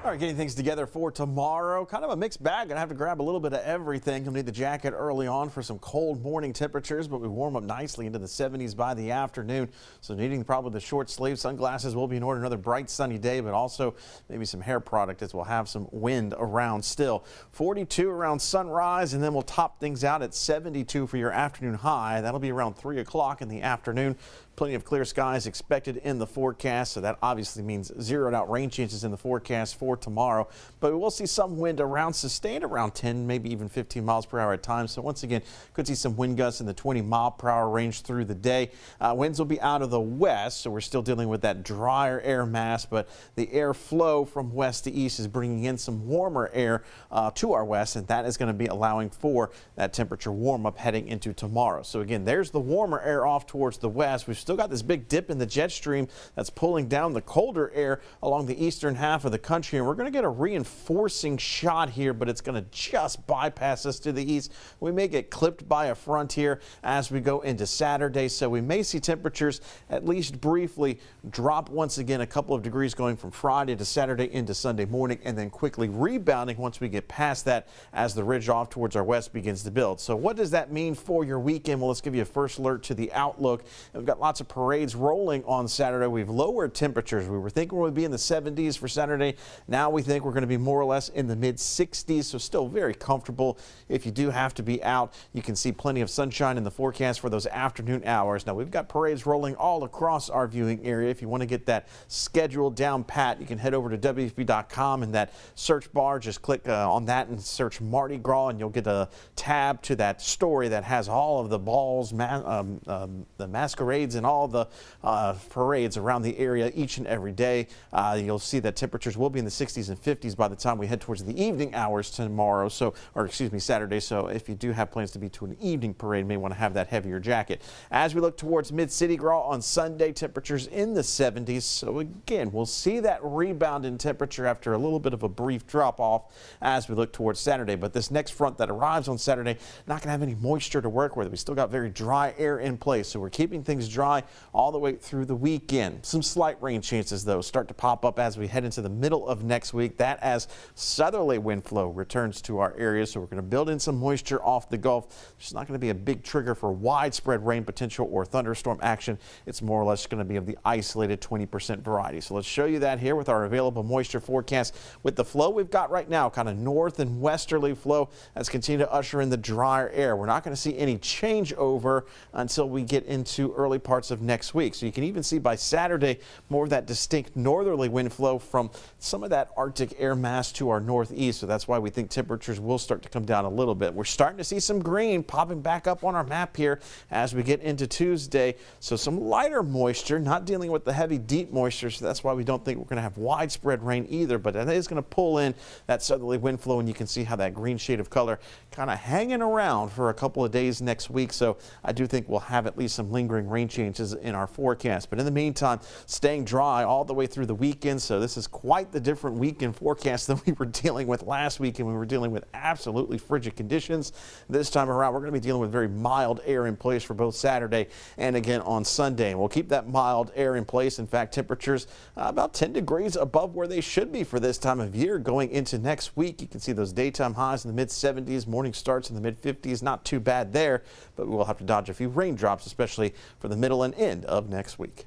All right, getting things together for tomorrow. Kind of a mixed bag. Gonna have to grab a little bit of everything. You'll need the jacket early on for some cold morning temperatures, but we warm up nicely into the 70s by the afternoon. So needing probably the short sleeves. Sunglasses will be in order. Another bright sunny day, but also maybe some hair product as we'll have some wind around still. 42 around sunrise, and then we'll top things out at 72 for your afternoon high. That'll be around 3 o'clock in the afternoon. Plenty of clear skies expected in the forecast, so that obviously means zeroed out rain chances in the forecast for tomorrow. But we will see some wind around, sustained around 10, maybe even 15 miles per hour at times. So once again, could see some wind gusts in the 20 mile per hour range through the day. Winds will be out of the west, so we're still dealing with that drier air mass, but the air flow from west to east is bringing in some warmer air to our west, and that is going to be allowing for that temperature warm up heading into tomorrow. So again, there's the warmer air off towards the west. We've still got this big dip in the jet stream that's pulling down the colder air along the eastern half of the country, and we're going to get a reinforcing shot here, but it's going to just bypass us to the east. We may get clipped by a front here as we go into Saturday, so we may see temperatures at least briefly drop once again a couple of degrees going from Friday to Saturday into Sunday morning, and then quickly rebounding once we get past that as the ridge off towards our west begins to build. So what does that mean for your weekend? Well, let's give you a first alert to the outlook. We've got lots of parades rolling on Saturday. We've lowered temperatures. We were thinking we'd be in the 70s for Saturday. Now we think we're going to be more or less in the mid 60s, so still very comfortable. If you do have to be out, you can see plenty of sunshine in the forecast for those afternoon hours. Now we've got parades rolling all across our viewing area. If you want to get that schedule down pat, you can head over to WFB.com, and that search bar, just click on that and search Mardi Gras, and you'll get a tab to that story that has all of the balls, the masquerades, and all the parades around the area each and every day. You'll see that temperatures will be in the 60s and 50s by the time we head towards the evening hours tomorrow. Saturday. So if you do have plans to be to an evening parade, you may want to have that heavier jacket. As we look towards Mid-City Gras on Sunday, temperatures in the 70s. So again, we'll see that rebound in temperature after a little bit of a brief drop off as we look towards Saturday. But this next front that arrives on Saturday, not going to have any moisture to work with. We still got very dry air in place, so we're keeping things dry all the way through the weekend. Some slight rain chances, though, start to pop up as we head into the middle of next week. That as southerly wind flow returns to our area, so we're going to build in some moisture off the Gulf. There's not going to be a big trigger for widespread rain potential or thunderstorm action. It's more or less going to be of the isolated 20% variety. So let's show you that here with our available moisture forecast. With the flow we've got right now, kind of north and westerly flow, that's continuing to usher in the drier air. We're not going to see any changeover until we get into early parts of next week. So you can even see by Saturday more of that distinct northerly wind flow from some of that Arctic air mass to our northeast. So that's why we think temperatures will start to come down a little bit. We're starting to see some green popping back up on our map here as we get into Tuesday. So some lighter moisture, not dealing with the heavy deep moisture. So that's why we don't think we're going to have widespread rain either. But that is going to pull in that southerly wind flow, and you can see how that green shade of color kind of hanging around for a couple of days next week. So I do think we'll have at least some lingering rain changes in our forecast. But in the meantime, staying dry all the way through the weekend. So this is quite the different weekend forecast than we were dealing with last week, and we were dealing with absolutely frigid conditions. This time around, we're going to be dealing with very mild air in place for both Saturday and again on Sunday. And we'll keep that mild air in place. In fact, temperatures about 10 degrees above where they should be for this time of year going into next week. You can see those daytime highs in the mid 70s, morning starts in the mid 50s. Not too bad there, but we will have to dodge a few raindrops, especially for the middle and end of next week.